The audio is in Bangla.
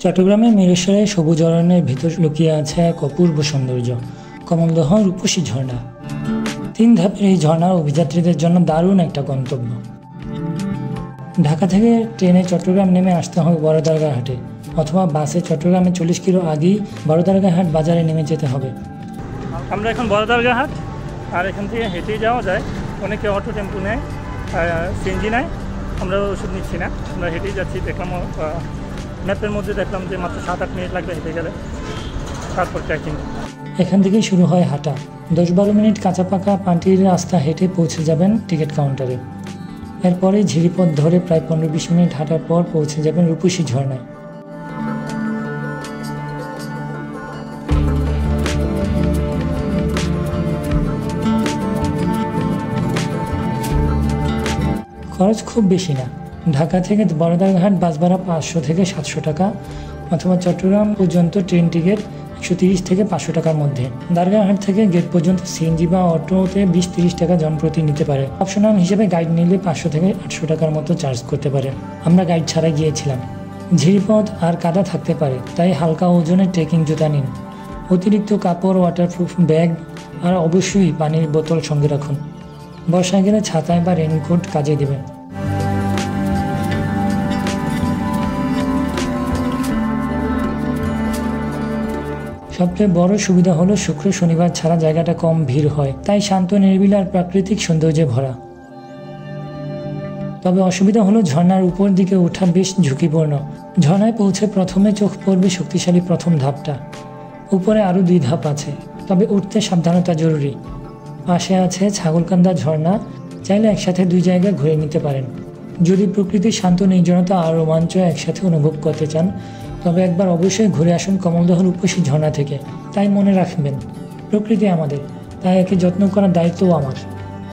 চট্টগ্রামের মিরেশ্বরে সবুজ অরণ্যের ভিতর লুকিয়ে আছে এক অপূর্ব সৌন্দর্য, কমলদহ রূপসী ঝর্ণা। 3 ধাপের এই ঝর্ণা অভিযাত্রীদের জন্য দারুণ একটা গন্তব্য। ঢাকা থেকে ট্রেনে চট্টগ্রাম নেমে আসতে হবে বড়দারগাহ হাটে, অথবা বাসে চট্টগ্রামে 40 কিলো আগেই বড়দারগাহ হাট বাজারে নেমে যেতে হবে। আমরা এখন বড়দারগাহ হাট, আর এখান থেকে হেঁটেই যাওয়া যায়। অনেকে অটো টেম্পু নেয়, সিএনজি নেয়। আমরা ওষুধ নিচ্ছি না, আমরা হেঁটেই যাচ্ছি। দেখলাম ম্যাপের মধ্যে দেখলাম যে মাত্র 7-8 মিনিট লাগবে হেঁটে গেলে, তারপর ট্রেকিং। এখান থেকেই শুরু হয় হাঁটা। 10-12 মিনিট কাঁচা পাকা পান্টির রাস্তা হেঁটে পৌঁছে যাবেন টিকিট কাউন্টারে। এরপরে ঝিরিপথ ধরে প্রায় 15-20 মিনিট হাঁটার পর পৌঁছে যাবেন রূপসী ঝর্ণায়। খরচ খুব বেশি না। ঢাকা থেকে বড়দারঘাট বাস ভাড়া 500 থেকে 700 টাকা, অথবা চট্টগ্রাম পর্যন্ত ট্রেন টিকিট 130 থেকে 500 টাকার মধ্যে। দারগাহাট থেকে গেট পর্যন্ত সিএনজি বা অটোতে 20-30 টাকা জনপ্রতি নিতে পারে। অপশনাল হিসেবে গাইড নিলে 500 থেকে 800 টাকার মতো চার্জ করতে পারে। আমরা গাইড ছাড়াই গিয়েছিলাম। ঝিরিপথ আর কাদা থাকতে পারে, তাই হালকা ওজনের ট্রেকিং জুতা নিন। অতিরিক্ত কাপড়, ওয়াটারপ্রুফ ব্যাগ আর অবশ্যই পানির বোতল সঙ্গে রাখুন। বর্ষায় গেলে ছাতায় বা রেইনকোট কাজে দেবে। সবচেয়ে বড় সুবিধা হলো শুক্র শনিবার ছাড়া জায়গাটা কম ভিড় হয়, তাই শান্ত নিরিবিলি আর প্রাকৃতিক সৌন্দর্যে ভরা। তবে অসুবিধা হলো ঝর্ণার উপর দিকে ওঠা বেশ ঝুঁকিপূর্ণ। ঝর্ণায় পৌঁছে প্রথমে চোখ পড়বে শক্তিশালী প্রথম ধাপটা। উপরে আরও 2 ধাপ আছে, তবে উঠতে সাবধানতা জরুরি। পাশে আছে ছাগলকান্দা ঝর্ণা, চাইলে একসাথে 2 জায়গা ঘুরে নিতে পারেন। যদি প্রকৃতির শান্ত নির্জনতা আর রোমাঞ্চ একসাথে অনুভব করতে চান, তবে একবার অবশ্যই ঘুরে আসুন কমলদহ রূপসী ঝর্ণা থেকে। তাই মনে রাখবেন, প্রকৃতি আমাদের, তাই একে যত্ন করার দায়িত্বও আমার।